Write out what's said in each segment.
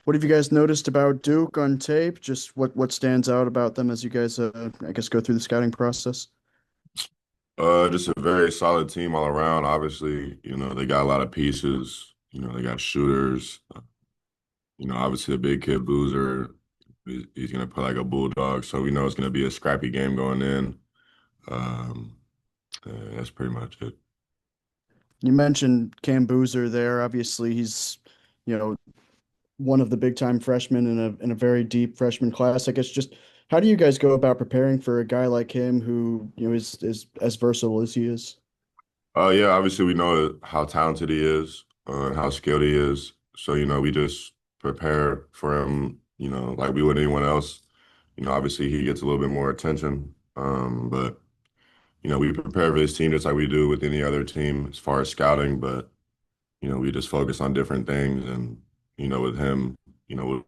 What have you guys noticed about Duke on tape? Just what stands out about them as you guys, I guess, go through the scouting process? Just a very solid team all around. Obviously, they got a lot of pieces. They got shooters. Obviously the big kid Boozer, he's gonna play like a bulldog. So we know it's gonna be a scrappy game going in. Um, that's pretty much it. You mentioned Cam Boozer there. Obviously, he's, you know, one of the big time freshmen in a very deep freshman class. I guess just how do you guys go about preparing for a guy like him who, is as versatile as he is? Yeah, obviously we know how talented he is, and how skilled he is. So, we just prepare for him, like we would anyone else. Obviously he gets a little bit more attention. But we prepare for this team just like we do with any other team as far as scouting, but we just focus on different things and with him, we'll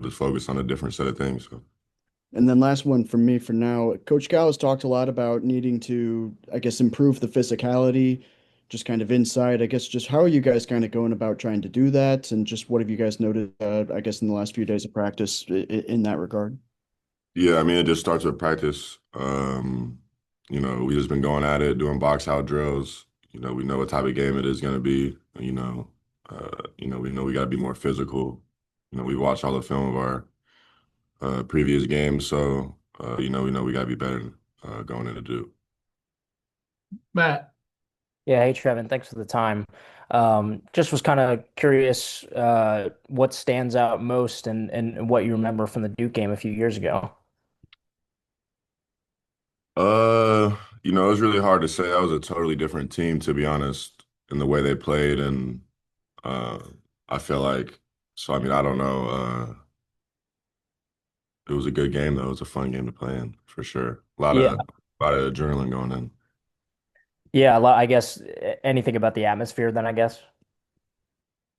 just focus on a different set of things. So. And then last one from me for now. Coach Cal has talked a lot about needing to, I guess, improve the physicality, just kind of inside. I guess just how are you guys kind of going about trying to do that? And just what have you guys noted, I guess, in the last few days of practice in that regard? Yeah, I mean it just starts with practice. We just been going at it, doing box out drills. We know what type of game it is going to be. We know we got to be more physical. We watch all the film of our previous games, so we know we got to be better going into Duke. Matt. Yeah, hey Trevin, thanks for the time. Just was kind of curious what stands out most and what you remember from the Duke game a few years ago. Uh, it was really hard to say. That was a totally different team, to be honest, in the way they played, and uh, I feel like. So I mean, I don't know. It was a good game though. It was a fun game to play in for sure. Yeah, A lot of adrenaline going in. yeah, I guess anything about the atmosphere then, I guess.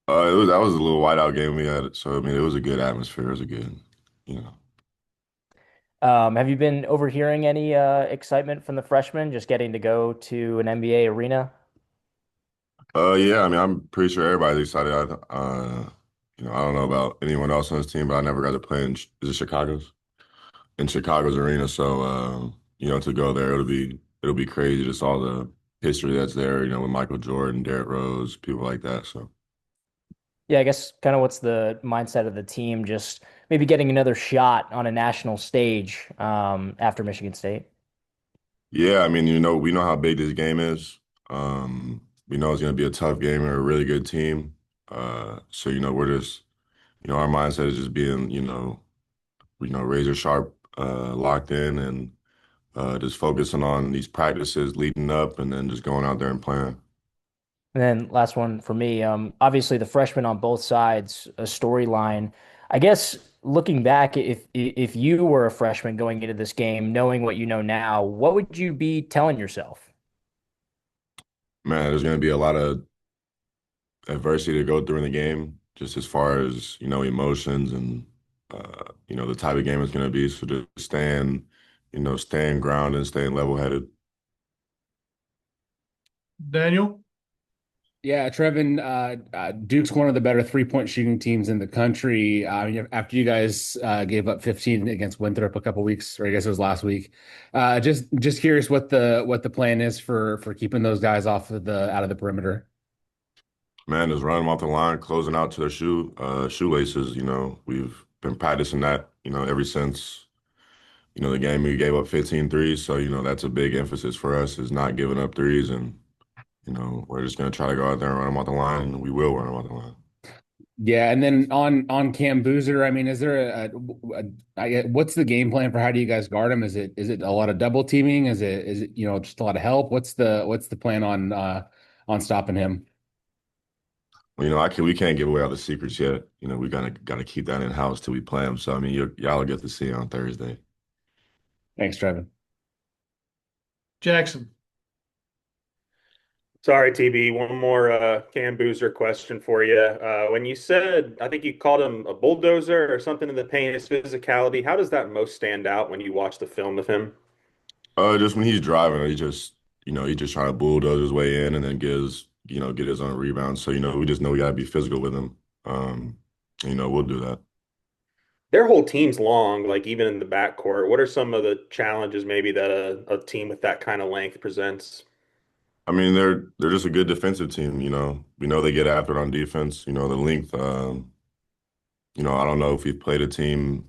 That was a little whiteout game we had. So I mean, it was a good atmosphere. It was a good, you know. Have you been overhearing any excitement from the freshmen just getting to go to an NBA arena? Yeah. I mean, I'm pretty sure everybody's excited. I don't know about anyone else on this team, but I never got to play in is it Chicago's in Chicago's arena. So to go there, it'll be crazy. Just all the history that's there. With Michael Jordan, Derrick Rose, people like that. So. Yeah, I guess kind of what's the mindset of the team, just maybe getting another shot on a national stage after Michigan State. Yeah, I mean, we know how big this game is. We know it's going to be a tough game and a really good team. So, we're just, our mindset is just being, razor sharp, locked in and just focusing on these practices leading up and then just going out there and playing. And then last one for me, obviously the freshmen on both sides, a storyline. I guess looking back, if you were a freshman going into this game, knowing what you know now, what would you be telling yourself? Man, there's going to be a lot of adversity to go through in the game, just as far as, emotions and, the type of game it's going to be. So just staying grounded and staying level-headed. Daniel. Yeah, Trevin, Duke's one of the better three-point shooting teams in the country. After you guys gave up 15 against Winthrop a couple weeks, or I guess it was last week. Just curious what the plan is for keeping those guys off of the out of the perimeter. Man, just run them off the line, closing out to their shoelaces. We've been practicing that, ever since, the game we gave up 15 threes. So, that's a big emphasis for us is not giving up threes. And, we're just going to try to go out there and run them off the line. And we will run them off the line. Yeah, and then on Cam Boozer, I mean, is there what's the game plan for how do you guys guard him? Is it a lot of double teaming? Is it just a lot of help? What's the plan on stopping him? Well, we can't give away all the secrets yet. We gotta keep that in house till we play them. So I mean, y'all will get to see it on Thursday. Thanks, Trevin. Jackson. Sorry, TB. One more Cam Boozer question for you. When you said, I think you called him a bulldozer or something in the paint, his physicality, how does that most stand out when you watch the film of him? Just when he's driving, he just trying to bulldoze his way in and then get his own rebound. So we just know we gotta be physical with him. We'll do that. Their whole team's long, like even in the backcourt. What are some of the challenges maybe that a team with that kind of length presents? I mean, they're just a good defensive team. We know they get after it on defense. The length. I don't know if we've played a team,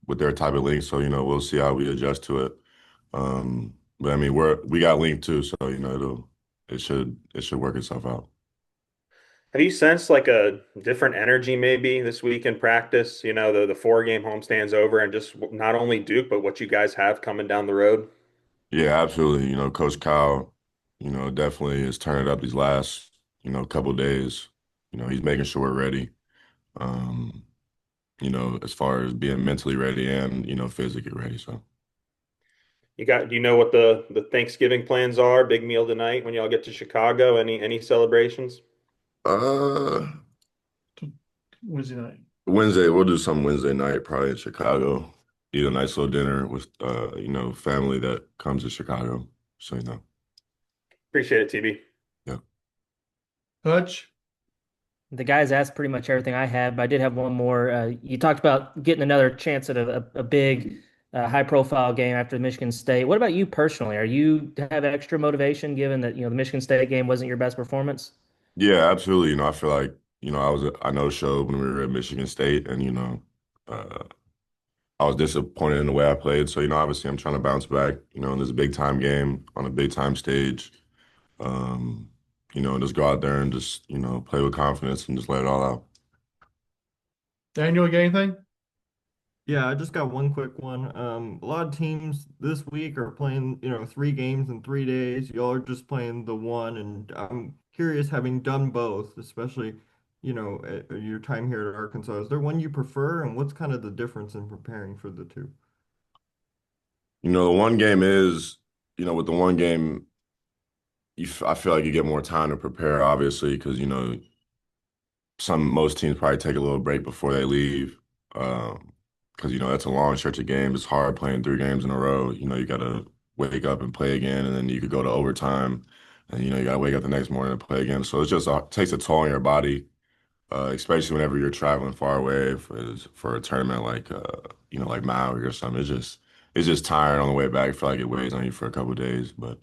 with their type of length, so we'll see how we adjust to it. But I mean, we got length too, so it should work itself out. Have you sensed like a different energy maybe this week in practice? The 4 game homestands over and just not only Duke, but what you guys have coming down the road. Yeah, absolutely. Coach Kyle, definitely is turning it up these last, couple days. He's making sure we're ready. Um, as far as being mentally ready and, physically ready. So. Do you know what the Thanksgiving plans are? Big meal tonight when y'all get to Chicago. Any celebrations? Uh, Wednesday night. Wednesday, we'll do some Wednesday night, probably in Chicago. Eat a nice little dinner with, family that comes to Chicago. So. Appreciate it, TB. Yeah. Hutch. The guys asked pretty much everything I had, but I did have one more. You talked about getting another chance at a big, high-profile game after Michigan State. What about you personally? Are you have extra motivation given that the Michigan State game wasn't your best performance? Yeah, absolutely. I feel like, I know showed when we were at Michigan State and, uh, I was disappointed in the way I played. So, obviously I'm trying to bounce back, in this big time game on a big time stage. Um, and just go out there and just, play with confidence and just let it all out. Daniel, you got anything? Yeah, I just got one quick one. A lot of teams this week are playing, 3 games in 3 days. Y'all are just playing the one, and I'm curious, having done both, especially, at your time here at Arkansas, is there one you prefer, and what's kind of the difference in preparing for the two? The one game is, with the one game, I feel like you get more time to prepare, obviously, because, most teams probably take a little break before they leave. Because, that's a long stretch of games. It's hard playing 3 games in a row. You got to wake up and play again, and then you could go to overtime, and, you got to wake up the next morning and play again. So it's just takes a toll on your body, especially whenever you're traveling far away for a tournament like, like Maui or something. It's just tiring on the way back. I feel like it weighs on you for a couple of days, but.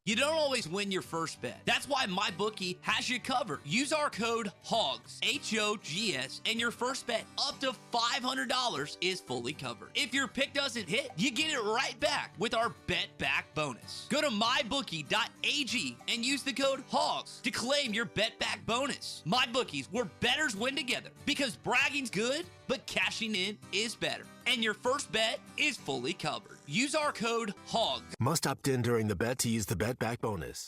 You don't always win your first bet. That's why MyBookie has you covered. Use our code HOGS, HOGS, and your first bet up to $500 is fully covered. If your pick doesn't hit, you get it right back with our Bet Back bonus. Go to mybookie.ag and use the code HOGS to claim your Bet Back bonus. MyBookie's where bettors win together because bragging's good, but cashing in is better. And your first bet is fully covered. Use our code HOGS. Must opt in during the bet to use the Bet Back bonus.